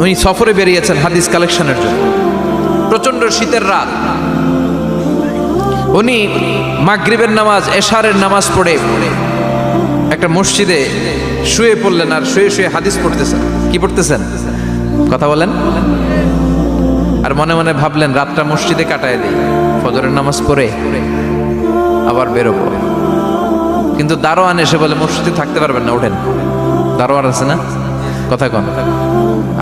উনি সফরে বেরিয়েছেন হাদিস কালেকশনের জন্য। প্রচন্ড শীতের রাত, উনি মাগরিবের নামাজ এশারের নামাজ পড়ে একটা মসজিদে শুয়ে পড়লেন, আর শুয়ে শুয়ে হাদিস পড়তেছেন। কি পড়তেছেন? কথা বলেন। আর মনে মনে ভাবলেন রাতটা মসজিদে কাটায় দিই, ফজরের নামাজ পড়ে আবার বেরোবো। কিন্তু দারোয়ান এসে বলে মসজিদে থাকতে পারবেন না, ওঠেন। দারোয়ান আছে না, কথা কন।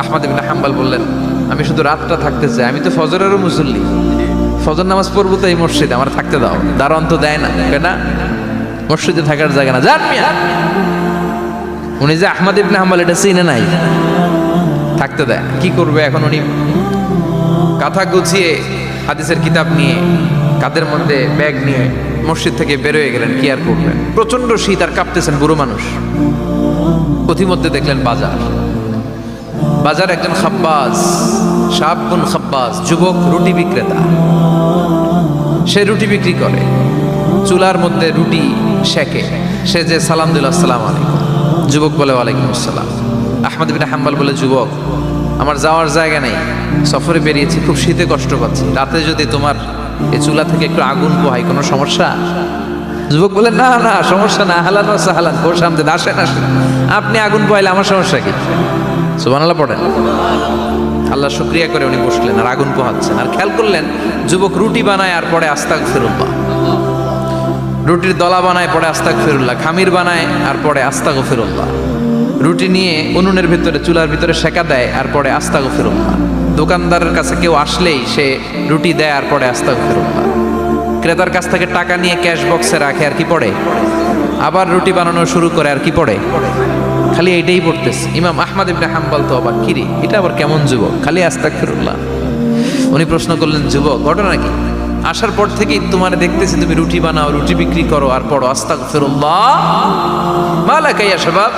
আহমদ ইবনে হাম্বল বললেন আমি শুধু রাতটা থাকতে চাই, আমি তো ফজরেরও মুসল্লি, ফজর নামাজ পড়বো তো এই মসজিদে, আমার থাকতে দাও। দারোয়ান তো দেয় না, না মসজিদে থাকার জায়গা না, যান মিয়া। উনি যে আহমদ ইবনে হাম্বল এটা চিনে নাই, থাকতে দেয়। কি করবে এখন? উনি কাঁথা গুছিয়ে হাদিসের কিতাব নিয়ে কাঁধের মধ্যে ব্যাগ নিয়ে মসজিদ থেকে বেরোয় গেলেন। কি আর করবেন, প্রচন্ড শীত, আর কাঁপতেছেন, বুড়ো মানুষ। পথিমধ্যে দেখলেন বাজার, বাজার একজন খাব্বাজ, শাবুন খাব্বাজ, যুবক রুটি বিক্রেতা। সে রুটি বিক্রি করে, চুলার মধ্যে রুটি সেকে। সে যে সালাম দিল আসসালামু আলাইকুম, যুবক বলে ওয়ালাইকুম আসসালাম। আহমদ ইবনে হাম্বল বলে যুবক আমার যাওয়ার জায়গা নেই, সফরে বেরিয়েছি, খুব শীতে কষ্ট পাচ্ছি, রাতে যদি তোমার এই চুলা থেকে একটু আগুন পোহাই কোনো সমস্যা? যুবক বলে না না সমস্যা না, হালান সাহালান, বসে আমদের আসেন আসেন, আপনি আগুন পোহাইলে আমার সমস্যা কি? সুবহানাল্লাহ পড়েন। আল্লাহ শুকরিয়া করে উনি বসলেন আর আগুন পোহাচ্ছেন। আর খেয়াল করলেন যুবক রুটি বানায় আর পরে আস্তাগফিরুল্লাহ, রুটির দলা বানায় পরে আস্তাগফিরুল্লাহ, খামির বানায় আর পরে আস্তাগফিরুল্লাহ, রুটি নিয়ে উনুনের ভিতরে চুলার ভিতরে সেকা দেয় আর পরে আস্তাগফিরুল্লাহ, দোকানদারের কাছে কেউ আসলেই সে রুটি দেয় আর পরে আস্তাগফিরুল্লাহ, ক্রেতার কাছ থেকে টাকা নিয়ে ক্যাশ বক্সে রাখে আর কি পড়ে, আবার রুটি বানানো শুরু করে আর কি পড়ে, খালি এইটাই পড়তেছে। ইমাম আহমদ ইবনে হাম্বল তো অবাক, কিরে এটা আবার কেমন যুবক, খালি আস্তাগফিরুল্লাহ। উনি প্রশ্ন করলেন যুবক ঘটনা কি? আসার পর থেকেই তোমার দেখতেছি তুমি রুটি বানাও, রুটি বিক্রি করো আর পড়ো আস্তাগফিরুল্লাহ, মালাকা ইয়া শাবাব।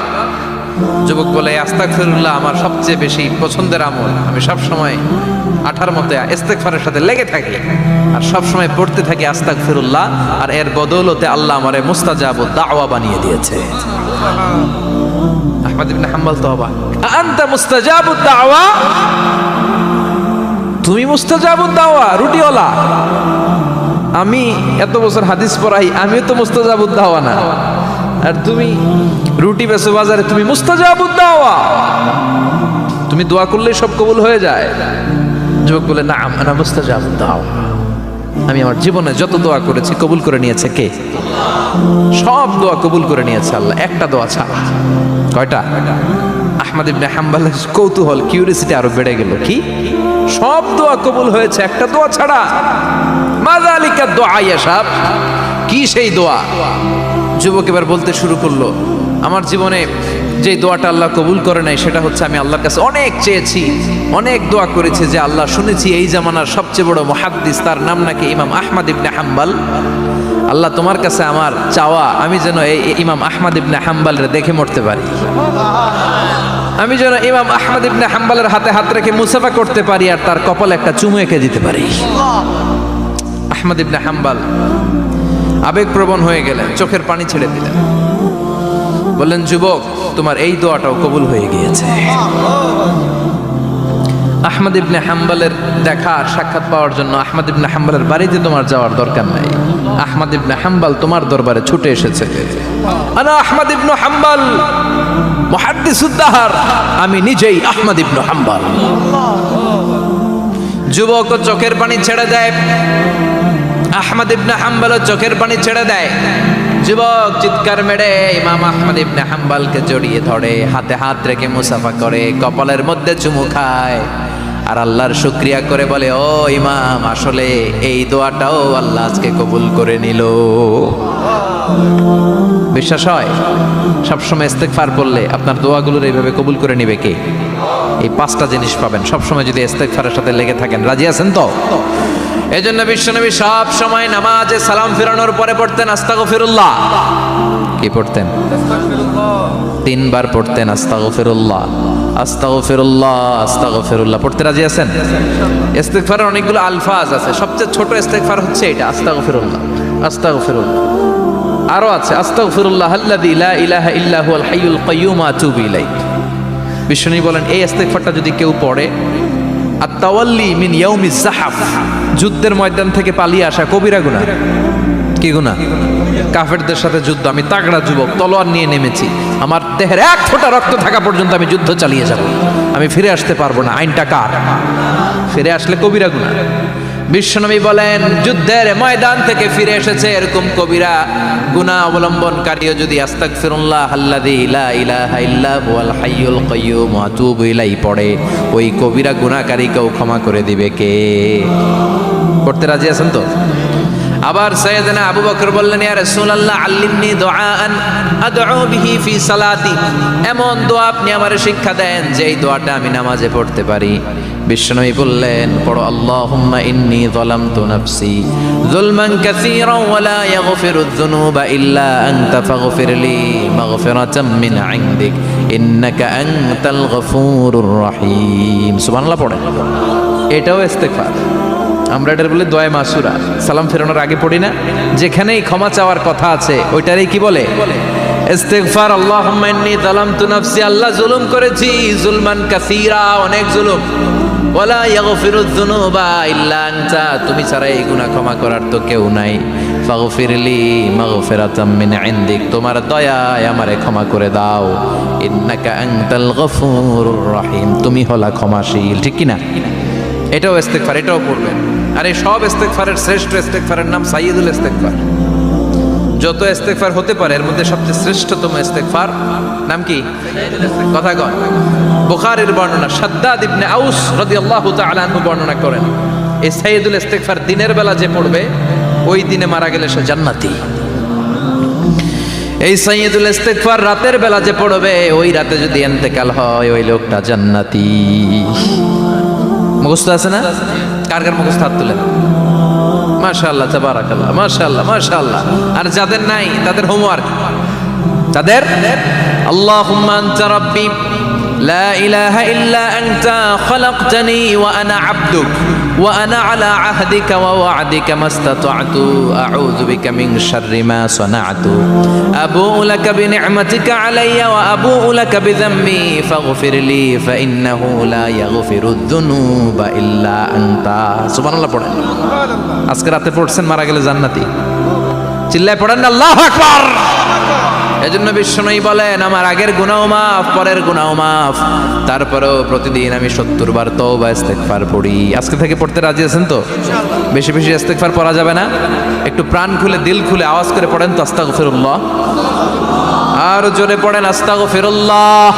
যুবক বলে আস্তাগফিরুল্লাহ আমার সবচেয়ে বেশি পছন্দের আমল, আমি সব সময় আঠার মতো ইস্তেগফারের সাথে লেগে থাকি আর সব সময় পড়তে থাকি আস্তাগফিরুল্লাহ, আর এর বদৌলতে আল্লাহ আমারে মুস্তাজাবুদ দাওয়া বানিয়ে দিয়েছে। আহমদ ইবনে হাম্বল তো অবাক, আনতা মুস্তাজাবুদ দাওয়া, তুমি মুস্তাজাবুদ দাওয়া রুটিওয়ালা? আমি এত বছর হাদিস পড়াই, আমিও তো মুস্তাজাবুদ দাওয়া না, আর তুমি রুটি বেচো বাজারে, তুমি মুস্তাজাবুদ দাওয়া, তুমি দোয়া করলেই সব কবুল হয়ে যায়? যুবক বলে না আনা মুস্তাজাবুদ দাওয়া, আমি আমার জীবনে যত দোয়া করেছি কবুল করে নিয়েছে কে? সব দোয়া কবুল করে নিয়েছে আল্লাহ, একটা দোয়া ছাড়া। কয়টা? আহমদ ইবনে হাম্বলের কৌতূহল, কিউরিয়াসিটি আরো বেড়ে গেল। কি? সব দোয়া কবুল হয়েছে একটা দোয়া ছাড়া? মাযালিকা দোয়া ইয়া শাব, কি সেই দোয়া? যুবক এবার বলতে শুরু করলো আমার জীবনে যে দোয়াটা আল্লাহ কবুল করে নাই সেটা হচ্ছে আমি আল্লাহর কাছে অনেক চেয়েছি, অনেক দোয়া করেছি যে আল্লাহ শুনেছি এই জামানার সবচেয়ে বড় মুহাদ্দিস, তার নাম নাকি ইমাম আহমদ ইবনে হাম্বল, আল্লাহ তোমার কাছে আমার চাওয়া আমি যেন এই ইমাম আহমদ ইবনে হাম্বলের দেখে মরতে পারি, আমি যেন ইমাম আহমদ ইবনে হাম্বলের হাতে হাত রেখে মুসাফা করতে পারি আর তার কপালে একটা চুমু এঁকে দিতে পারি। আহমদ ইবনে হাম্বল আবেগপ্রবণ হয়ে গেলেন, চোখের পানি ছেড়ে দিলেন, বললেন যুবক তোমার এই দোয়াটাও কবুল হয়ে গিয়েছে। আহমদ ইবনে হাম্বলের দেখা আর সাক্ষাৎ পাওয়ার জন্য আহমদ ইবনে হাম্বলের বাড়িতে তোমার যাওয়ার দরকার নাই, আহমদ ইবনে হাম্বল তোমার দরবারে ছুটে এসেছে। আনা আহমদ ইবনে হাম্বল মুহাদ্দিসুদ দাহর, আমি নিজেই আহমদ ইবনে হাম্বল। যুবক চোখের পানি ছেড়ে দেয়, আহমদ ইবনে হাম্বল চোখের পানি ছেড়ে দেয়। যুবক চিৎকার মেরে ইমাম আহমদ ইবনে হাম্বলকে জড়িয়ে ধরে, হাতে হাত রেখে মুসাফা করে, কপালের মধ্যে চুমু খায় আর আল্লাহর শুকরিয়া করে বলে ও ইমাম আসলে এই দোয়াটাও আল্লাহ আজকে কবুল করে নিল। বিশ্বাস হয় সবসময় ইস্তেগফার করলে আপনার দোয়াগুলোর এইভাবে কবুল করে নিবে কে? এই পাঁচটা জিনিস পাবেন সবসময় যদি ইস্তেগফারের সাথে লেগে থাকেন। রাজি আছেন তো? এই জন্য বিশ্বনবী সব সময় নামাজে সালাম ফিরানোর পরে পড়তেন আস্তাগফিরুল্লাহ। কি পড়তেন? 3 বার পড়তেন আস্তাগফিরুল্লাহ, আস্তাগফিরুল্লাহ, আস্তাগফিরুল্লাহ। পড়তে রাজি আছেন? ইস্তেগফারের অনেকগুলো আলফাজ আছে, সবচেয়ে ছোট ইস্তেগফার হচ্ছে এটা আস্তাগফিরুল্লাহ, আস্তাগফিরুল্লাহ। আরো আছে আস্তাগফিরুল্লাহ আল্লাযী লা ইলাহা ইল্লা হুয়াল হাইয়ুল কাইয়্যুম আতুবু ইলাইহি, বিশ্বনবী বলেন এই ইস্তেগফারটা যদি কেউ পড়ে, আত-তাওয়াল্লি মিন ইয়াউমিজ যাহাফ, যুদ্ধের ময়দান থেকে পালিয়ে আসা কবিরা গুনাহ। কি গুনাহ? কাফেরদের সাথে যুদ্ধ, আমি তাগড়া যুবক, তলোয়ার নিয়ে নেমেছি, আমার দেহের এক ফোঁটা রক্ত থাকা পর্যন্ত আমি যুদ্ধ চালিয়ে যাব, আমি ফিরে আসতে পারবো না, আইনটা কার? ফিরে আসলে কবিরা গুনাহ। বিশ্বনবী বলেন যুদ্ধের ময়দান থেকে ফিরে এসেছে এরকম কবিরা গুনাহ অবলম্বনকারীও যদি আস্তাগফিরুল্লাহ আল্লাযী লা ইলাহা ইল্লা হুয়াল হাইয়ুল কাইয়্যুম ওয়া আতুবু ইলাইহি পড়ে, ওই কবিরা গুনাহকারীকেও ক্ষমা করে দিবে কে? পড়তে রাজি আছেন তো? আবার সাইয়েদনা আবু বকর বললেন, ইয়া রাসূলুল্লাহ আল্লিমনি দুআআন আদউ বিহি ফি সালাতি, এমন দোয়া আপনি আমারে শিক্ষা দেন যে এই দোয়াটা আমি নামাজে পড়তে পারি। বিশ্বনবী বললেন, পড়ো আল্লাহুম্মা ইন্নী যালামতু নাফসি যুলমান কাসীরান ওয়া লা ইয়াগফিরুয যুনুবা ইল্লা আনতা ফাগফিরলি মাগফিরাতাম মিন ইনদিক ইন্নাকা আনতাল গফুরুর রহিম। সুবহানাল্লাহ পড়েন, এটাও ইস্তেগফার। আমরা এটার বলে দোয়া মাসুরা, সালাম ফেরানোর আগে পড়ি না? যেখানেই ক্ষমা চাওয়ার কথা আছে ওইটারই কি বলে? ইস্তেগফার। আল্লাহুম্মা ইন্নী যালামতু নাফসি, আল্লাহ জুলুম করেছি, যুলমান কাসীরা, অনেক জুলুম, ওয়ালা ইয়াগফিরুয যুনুবা ইল্লা আনতা, তুমি ছাড়া এই গুনাহ ক্ষমা করার তো কেউ নাই। ফাগফিরলি মাগফিরাতাম মিন ইনদিক, তোমার দয়ায় আমারে ক্ষমা করে দাও। ইন্নাকা আনতাল গফুরুর রহিম, তুমি হলা ক্ষমাশীল। ঠিক কি না? এটাও ইস্তেগফার, এটাও পড়বেন। আর এই সব ইস্তেগফারের শ্রেষ্ঠ ইস্তেগফারের নাম সাইয়্যিদুল ইস্তেগফার। যত ইস্তেগফার হতে পারে এর মধ্যে সবচেয়ে শ্রেষ্ঠতম ইস্তেগফার নাম কি? কথা কন। বুখারীর বর্ণনা, শাদ্দাদ ইবনে আউস রাদিয়াল্লাহু তাআলা আনহু বর্ণনা করেন, এই সাইয়্যিদুল ইস্তেগফার দিনের বেলা যে পড়বে ওই দিনে মারা গেলে সে জান্নাতি। এই সাইয়্যিদুল ইস্তেগফার রাতের বেলা যে পড়বে ওই রাতে যদি ইন্তেকাল হয় ওই লোকটা জান্নাতি। মুখস্থ আছে না? কার কার মুখস্থ হাত তুলেন। মাশাআল্লাহ, তাবারাকাল্লাহ, মাশাআল্লাহ, মাশাআল্লাহ। আর যাদের নাই তাদের হোমওয়ার্ক, তাদের আল্লাহুম্মা আনতা রাব্বি লা ইলাহা ইল্লা আনতা খালাকতানি ওয়া আনা আবদুক ওয়া আনা আলা আহদিকা ওয়া ওয়া'দিকা মাস্তাতা'তু আউযু বিকা মিন শাররি মা সানা'তু আবুউ লাকা বিনি'মাতিকা আলাইয়া ওয়া আবুউ লাকা বিযামবি ফাগফিরলি ফাইন্নাহু লা ইয়াগফিরুয যুনুবা ইল্লা আনতা। সুবহানাল্লাহ পড়েন। আজকে রাতে পড়ছেন, মারা গেলে জান্নাতি। চিল্লায় পড়েন আল্লাহু আকবার। এজন্য বিশ্বনবী বলেন আমার আগের গুনাহ মাফ, পরের গুনাহ মাফ, তারপরেও প্রতিদিন আমি 70 বার তওবা ইস্তেগফার পড়ি। আজকে থেকে পড়তে রাজি আছেন তো? বেশি বেশি ইস্তেগফার পড়া যাবে না? একটু প্রাণ খুলে দিল খুলে আওয়াজ করে পড়েন তো আস্তাগফিরুল্লাহ। আর জোরে পড়েন আস্তাগফিরুল্লাহ।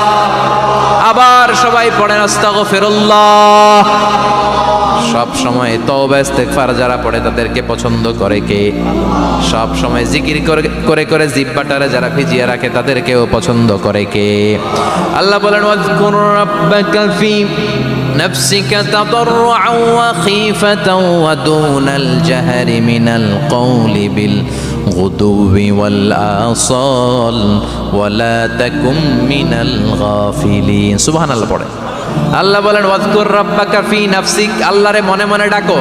আবার সবাই পড়েন আস্তাগফিরুল্লাহ। সব সময় তওবা ইস্তেগফার যারা পড়ে তাদেরকে পছন্দ করে কে? সব সময় জিকির করে করে জিহ্বাটারে যারা ভিজিয়ে রাখে তাদেরকেও পছন্দ করে কে? আল্লাহ বলেন ওয়াজকুর রাব্বাকা ফি নাফসিকা তাদাররুআন ওয়া খীফাতান ওয়া দুনাল জাহরি মিনাল কওলি বিল গুদুবি ওয়াল আসাল ওয়া লা তাকুম মিনাল গাফিলিন। সুবহানাল্লাহ পড়ে। আল্লাহ বলেন ওয়াজকুর রাব্বাকা ফি নাফসিক, আল্লাহরে মনে মনে ডাকো।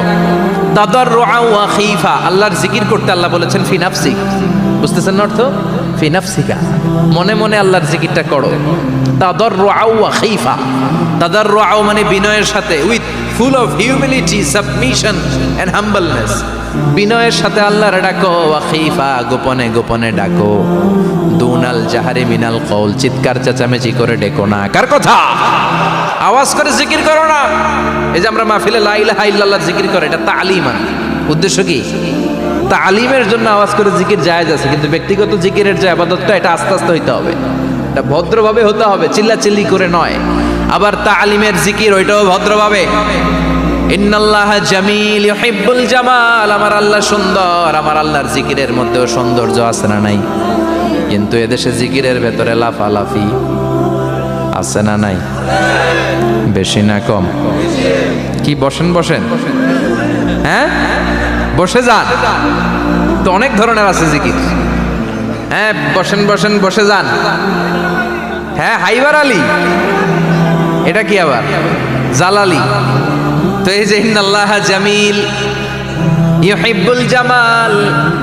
তাদাররুআন ওয়া খীফা, আল্লাহর জিকির করতে আল্লাহ বলেছেন ফি নাফসিক। বুঝতেছেন না অর্থ? ফি নাফসিকা, মনে মনে আল্লাহর জিকিরটা করো। তাদাররুআন ওয়া খীফা, তাদাররুআন মানে বিনয়ের সাথে, with full of humility, submission and humbleness, বিনয়ের সাথে আল্লাহর ডাকো। ওয়া খীফা, গোপনে গোপনে ডাকো। দুনাল জাহারি মিনাল কওল, চিৎকার চেঁচামেচি করে ডেকো না। কার কথা? আওয়াজ করে জিকির করো না। এই যে আমরা মাহফিলে লা ইলাহা ইল্লাল্লাহ জিকির করে, এটা তালিমান। উদ্দেশ্য কি? তালিমের জন্য আওয়াজ করে জিকির জায়েজ আছে, কিন্তু ব্যক্তিগত জিকিরের যে ইবাদতটা এটা আস্তে আস্তে হইতে হবে, এটা ভদ্রভাবে হতে হবে, চিল্লাচিল্লি করে নয়। আবার তালিমের জিকির ওইটাও ভদ্রভাবে। ইন্নাল্লাহা জামিল ইউহিব্বুল জামাল, আমার আল্লাহ সুন্দর, আমার আল্লাহর জিকিরের মধ্যেও সৌন্দর্য আছে না নাই? কিন্তু এদেশে জিকিরের ভেতরে লাফালাফি আছে না নাই? বেশি না কম? কি বসেন বসেন, হ্যাঁ বসে যান তো, অনেক ধরনের আছে জিকির। হ্যাঁ বসেন বসেন, বসে যান। হ্যাঁ হাইবার আলী, এটা কি আবার জালালি? তো এই যে ইন্নাল্লাহা জামিল ইউহিব্বুল জামাল,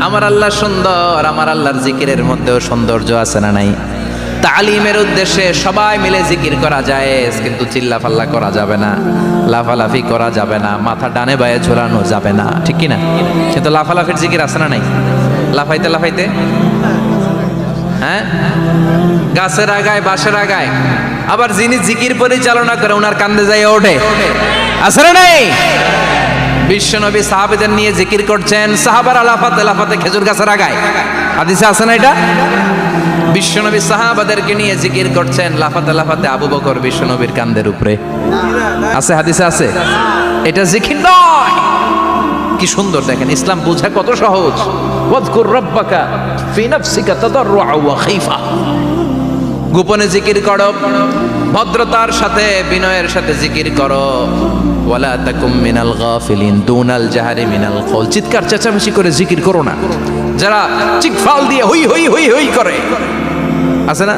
আমার আল্লাহ সুন্দর, আমার আল্লাহর জিকিরের মধ্যেও সৌন্দর্য আছে না নাই? তালিমের উদ্দেশ্যে সবাই মিলে জিকির করা যায়, কিন্তু চিল্লাফাল্লা করা যাবে না, লাফালাফি করা যাবে না, মাথা ডানে বায়ে ঝোলানো যাবে না, ঠিক কি না? কিন্তু লাফালাফির জিকির আছে না নাই? লাফাইতে লাফাইতে, হ্যাঁ, গাছের আগায় বাঁশের আগায়, আবার যিনি জিকির পরিচালনা করে ওনার কান্দে যায় ওঠে, আছে না নাই? বিশ্বনবী সাহাবাদের নিয়ে জিকির করছেন, সাহাবারা লাফাতে লাফাতে খেজুর গাছের আগায়, হাদিসে আছে না এটা? বিশ্বনবী সাহাবাদেরকে নিয়ে জিকির করছেন, লাফাতে লাফাতে আবু বকর বিশ্বনবীর কান্দের উপরে, আছে হাদিসে আছে। এটা জিকির নয়। কি সুন্দর দেখেন, ইসলাম বোঝা কত সহজ। ওয়াজকুর রাব্বাকা ফি নাফসিকা তাদাররুআ ওয়া খাইফা, গোপনে জিকির করো, ভদ্রতার সাথে বিনয়ের সাথে জিকির করো। ওয়ালা তাকুম মিনাল গাফিলিন দুনাল জাহারি মিনাল কওল, চিৎকার চেঁচামেচি করে জিকির করো না। যারা চিকফাল দিয়ে হই হই হই হই করে, আছে না?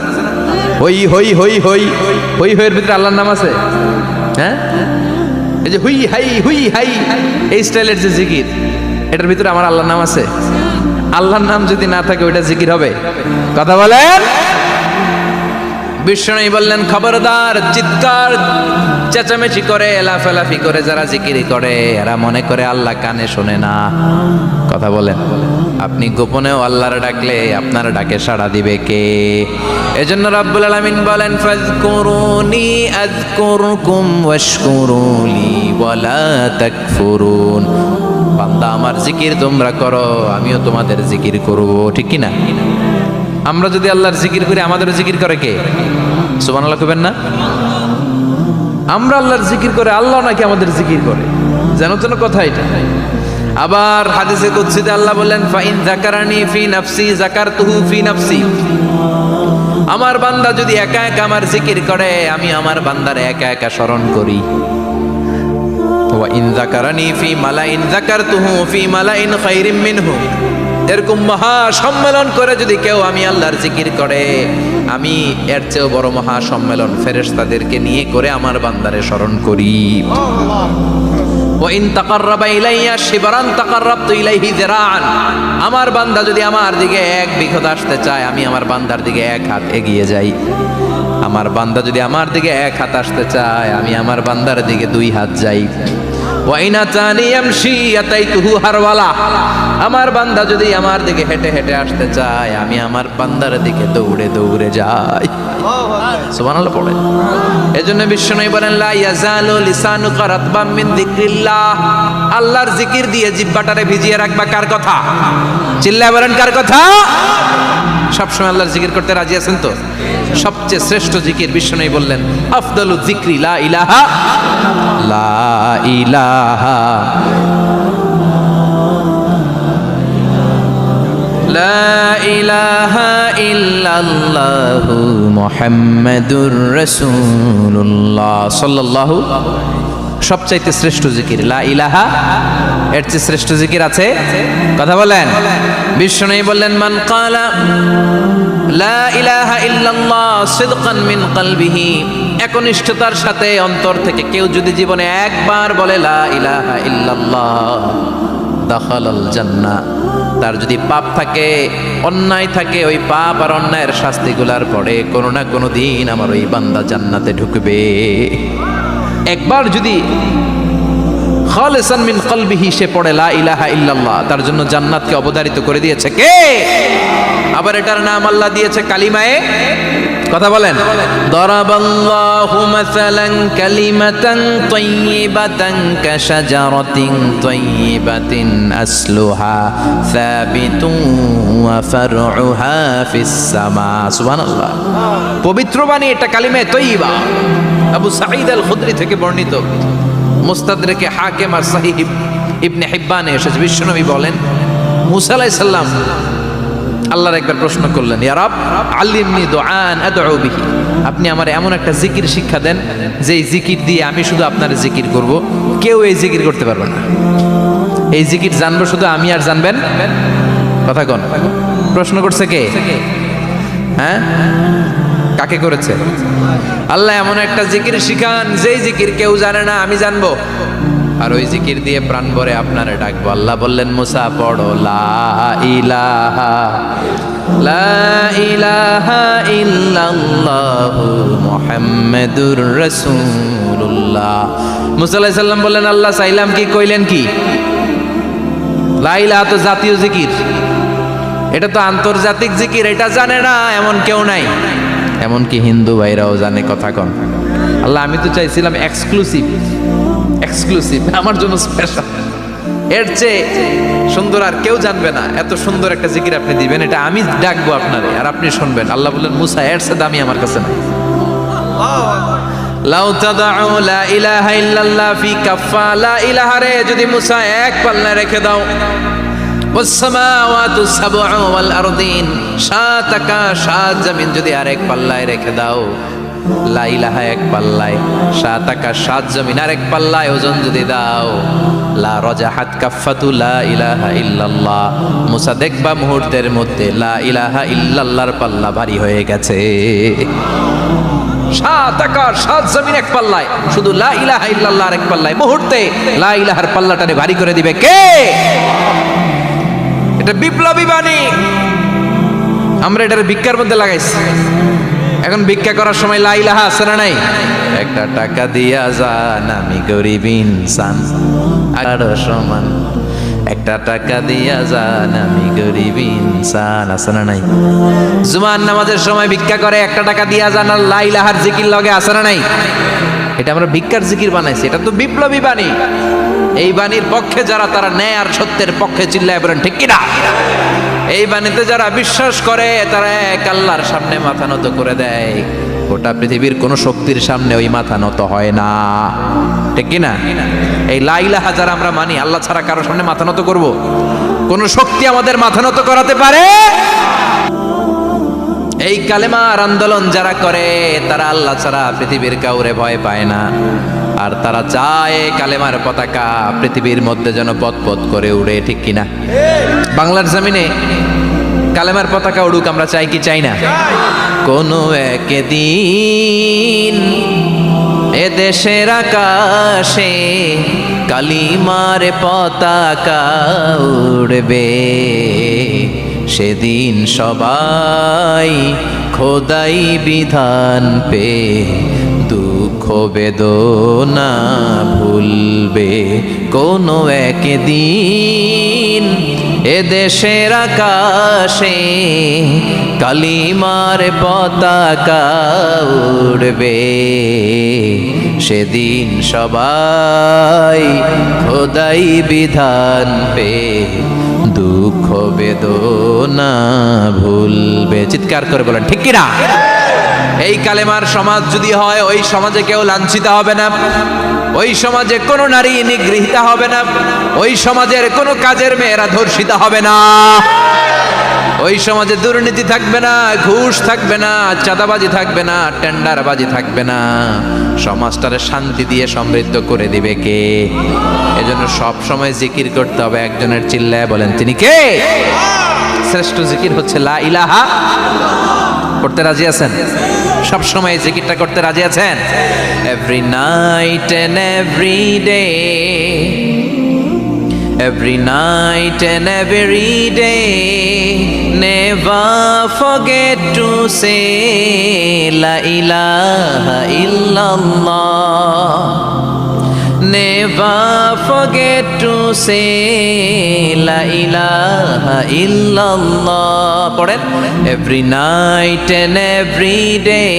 হই হই হই হই হই হইয়ের ভিতরে আল্লাহর নাম আছে, হ্যাঁ? এই যে হুই হাই হুই হাই, এই স্টাইলের যে জিকির, এটার ভিতরে আমার আল্লাহর নাম আছে? আল্লাহর নাম যদি না থাকে ওইটা জিকির হবে? কথা বলেন। বিষ্ণু বললেন, খবরদার, চিৎকার চেঁচামেচি করে লাফালাফি করে যারা জিকিরি করে এরা মনে করে আল্লাহ কানে শোনে না। কথা বলেন। আপনি গোপনেও আল্লাহর ডাকলে আপনার ডাকে সাড়া দিবে কে? এজন্য রাব্বুল আলামিন বলেন, ফাযকুরুনি আযকুরকুম ওয়াশকুরুলি ওয়ালা তাকফুরুন। বান্দা আমার জিকির তোমরা করো, আমিও তোমাদের জিকির করব, ঠিক কি না? আমরা যদি আল্লাহর জিকির করি, আমাদের জিকির করে কে? সুবহানাল্লাহ কইবেন না? আমরা আল্লাহর জিকির করে, আল্লাহ নাকি আমাদের জিকির করে, যেন তেন কথা এটা। আবার হাদিসে কুদসিতে আল্লাহ বললেন, ফাইন যাকারানি ফি নাফসি যাকারতুহু ফি নাফসি। আমার বান্দা যদি একা একা আমার জিকির করে, আমি আমার বান্দারে একা একা স্মরণ করি। ওয়া ইন যাকারানি ফি মালাইন যাকারতুহু ফি মালাইন খায়রিম মিনহু। এরকম মহা সম্মেলন করে যদি কেউ আমি আল্লাহর জিকির করে, আমি এর চেয়েও বড় মহা সম্মেলন ফেরেশতাদেরকে নিয়ে করে আমার বান্দারে স্মরণ করি। ওয়া ইন তাকাররাবা ইলাইয়া শিবরান তাকাররাবতু ইলাইহি যিরাআন। আমার বান্দা যদি আমার দিকে এক বিঘত আসতে চায়, আমি আমার বান্দার দিকে এক হাত এগিয়ে যাই। আমার বান্দা যদি আমার দিকে এক হাত আসতে চায়, আমি আমার বান্দার দিকে দুই হাত যাই। ওয়া ইন আতানি ইয়ামশি আতাইতুহু হারওয়ালা। আমার বান্দা যদি আমার দিকে হেঁটে হেঁটে আসতে চায়, আমি আমার বান্দার দিকে দৌড়ে দৌড়ে যাই। সুবহানাল্লাহ পড়ে। এজন্য বিশ্বনবী বলেন, লা ইয়াজালু লিসানুকা রাতবাম মিন যিকরিল্লাহ। আল্লাহর জিকির দিয়ে জিহ্বাটারে ভিজিয়ে রাখবা। কার কথা? চিল্লায় বলেন, কার কথা? সবসময় আল্লাহর জিকির করতে রাজি আছেন তো? সবচেয়ে শ্রেষ্ঠ জিকির বিশ্বনবী বললেন, আফদালু যিকরি লা ইলাহা লা ইলাহা লা ইলাহা ইল্লাল্লাহু মুহাম্মাদুর রাসূলুল্লাহ সাল্লাল্লাহু। সবচাইতে শ্রেষ্ঠ জিকির লা ইলাহা, এর চেয়ে শ্রেষ্ঠ জিকির আছে? কথা বলেন। বিশ্বনবী বললেন, মান ক্বালা লা ইলাহা ইল্লাল্লাহ সিদকান মিন কলবিহি, একনিষ্ঠতার সাথে অন্তর থেকে কেউ যদি জীবনে একবার বলে লা ইলাহা ইল্লাল্লাহ, দাখালাল জান্নাহ। তার যদি পাপ থাকে, অন্যায় থাকে, ওই পাপ আর অন্যায়ের শাস্তিগুলার পরে কোনো না কোনো দিন আমার ওই বান্দা জান্নাতে ঢুকবে। একবার যদি খালিসান মিন কলবিহি সে পড়ে লা ইলাহা ইল্লাল্লাহ, তার জন্য জান্নাতকে অবধারিত করে দিয়েছে কে? আবার এটার নাম আল্লাহ দিয়েছে কালিমায়ে। কথা বলেন। দরাবাল্লাহু মাসালান কালিমাতান তাইয়িবাতান কাশাজারাতিন তাইয়িবাতিন আসলুহা সাবিতুন ওয়া ফারউহা ফিস সামা। সুবহানাল্লাহ। পবিত্র বাণী এটা কালিমায়ে তাইয়িবা। আবু সাঈদ আল খুদরি থেকে বর্ণিত, মুস্তাদরাকে হাকিম আর সহিহ ইবনে হিব্বানে এসেছে। বিশ্বনবী বলেন, মুসা আলাইহিস সালাম আল্লাহর একবার প্রশ্ন করলেন, ইয়া রাব আল্লিমনি দুআন আদউ বিহি। আপনি আমার এমন একটা জিকির শিক্ষা দেন যেই জিকির দিয়ে আমি শুধু আপনার জিকির করব, কেউ এই জিকির করতে পারবে না। এই জিকির জানবো শুধু আমি, আর জানবেন। কথা কোন? প্রশ্ন করছে কে? হ্যাঁ, কাকে করেছে? আল্লাহ এমন একটা জিকির শিখান যেই জিকির কেউ জানে না, আমি জানবো, আর ওই জিকির দিয়ে প্রাণ ভরে আপনারে ডাকবো। আল্লাহ বললেন, মুসা পড়ো লা ইলাহা লা ইলাহা ইল্লাল্লাহ মুহাম্মাদুর রাসূলুল্লাহ। মুসা আলাইহিস সালাম বললেন, আল্লাহ চাইলাম কি, কইলেন কি? লা ইলাহা তো জাতীয় জিকির, এটা তো আন্তর্জাতিক জিকির, এটা জানে না এমন কেউ নাই। এমনকি হিন্দু ভাইরাও জানে, কথা কন। আল্লাহ আমি তো চাইছিলাম এক্সক্লুসিভ, আমার জন্য স্পেশাল, এর চেয়ে সুন্দর আর কেউ জানবে না, এত সুন্দর একটা জিকির আপনি দিবেন, এটা আমি ডাকবো আপনারে আর আপনি শুনবেন। আল্লাহ বললেন, মুসা এর চেয়ে দামি আমার কাছে নাই। লাউ তাদউ লা ইলাহা ইল্লাল্লাহ ফি কাফা, লা ইলাহা রে যদি মুসা এক পাল্লায় রেখে দাও, ওয়াসসামাওয়াতু সাবউ ওয়াল আরদিন, সাত আকাশ সাত জমিন যদি আরেক পাল্লায় রেখে দাও, লা ইলাহা এক পাল্লায়, সাত আকাশ সাত জমিন আরেক পাল্লায় ওজন যদি দাও, লা রাজাহাত কাফাতু লা ইলাহা ইল্লাল্লাহ, মুসা দেখবা মুহূর্তের মধ্যে লা ইলাহা ইল্লাল্লাহর পাল্লা ভারী হয়ে গেছে। সাত আকাশ সাত জমিন এক পাল্লায়, শুধু লা ইলাহা ইল্লাল্লাহর এক পাল্লায় মুহূর্তে লা ইলাহার পাল্লাটারে ভারী করে দিবে কে? এটা বিপ্লবী বাণী। আমরা এটার ভিক্ষার মধ্যে লাগাইছি। এখন ভিক্ষা করার সময় লা ইলাহা আছে না নাই? একটা টাকা দিয়া যান, আমি গরিব ইনসান আর সমান, একটা টাকা দিয়া যান, আমি গরিব ইনসান, আছে না নাই? জুমার নামাজের সময় ভিক্ষা করে, একটা টাকা দিয়া যান, আর লা ইলাহার জিকির লগে, আছে না নাই? এটা আমরা ভিক্ষার জিকির বানাইছি, এটা তো বিপ্লবী বাণী। এই বাণীর পক্ষে যারা, তারা ন্যায় আর সত্যের পক্ষে চিল্লায় বলেন ঠিক কিনা? এই বাণীতে যারা বিশ্বাস করে, তারা এক আল্লাহর সামনে মাথা নত করে দেয়। গোটা পৃথিবীর কোন শক্তির সামনে ওই মাথা নত হয় না, ঠিক কিনা? এই লা ইলাহা যারা আমরা মানি, আল্লাহ ছাড়া কারো সামনে মাথা নত করব? কোন শক্তি আমাদের মাথা নত করাতে পারে? এই কালেমার আন্দোলন যারা করে, তারা আল্লাহ ছাড়া পৃথিবীর কাউরে ভয় পায় না। আর তারা চায় কালেমার পতাকা পৃথিবীর মধ্যে যেন পথ করে উড়ে, ঠিক কিনা? বাংলার জমিনে কালেমার পতাকা উড়ুক, আমরা চাই কি চাই না? কোনো একদিন এ দেশের আকাশে কালিমার পতাকা উড়বে, সেদিন সবাই খোদাই বিধান পে দুঃখ বেদনা ভুলবে। কোনো একদিন এ দেশের আকাশে কালিমার পতাকা উড়বে, সেদিন সবাই খোদাই বিধান পে দুঃখ বেদনা ভুলবে। চিৎকার করে বলেন ঠিক কিনা? এই কালেমার সমাজ যদি হয়, ওই সমাজে কেউ লাঞ্ছিত হবে না, ওই সমাজে কোনো নারী নিগৃহীত হবে না, ওই সমাজের কোনো কাজের মেয়েরা ধর্ষিত হবে না, ওই সমাজে দুর্নীতি থাকবে না, ঘুষ থাকবে না, চাঁদাবাজি থাকবে না, টেন্ডারবাজি থাকবে না। সমাজটারে শান্তি দিয়ে সমৃদ্ধ করে দিবে কে? এজন্য সব সময় জিকির করতে হবে একজনের, চিল্লায় বলেন তিনি কে? শ্রেষ্ঠ জিকির হচ্ছে লা ইলাহা। করতে রাজি আছেন? সব সময় জিকিরটা করতে রাজি আছেন? Every night and every day, every night and every day, never forget to say la ilaha illallah, never forget to say la ilaha illallah. পড়েন, every night and every day,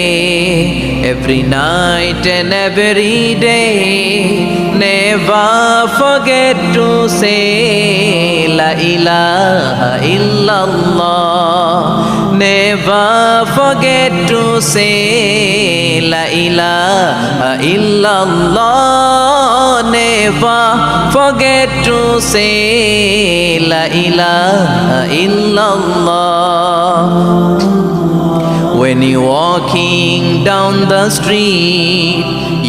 every night and every day, never forget to say la ilaha illallah, never forget to say la ilaha illallah, never forget to say la ilaha illallah. When you're walking down the street,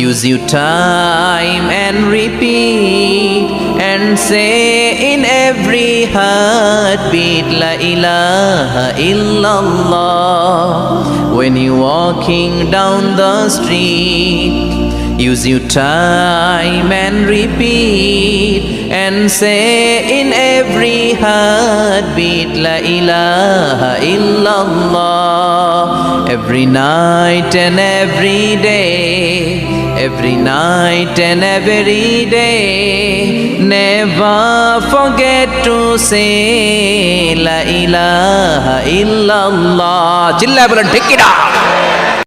use your time and repeat and say in every heartbeat la ilaha illallah. When you're walking down the street, Use your time and repeat and say in every heartbeat La ilaha illallah. Every night and every day, every night and every day, never forget to say La ilaha illallah. চিল্লায় বলেন ঠিক কিনা?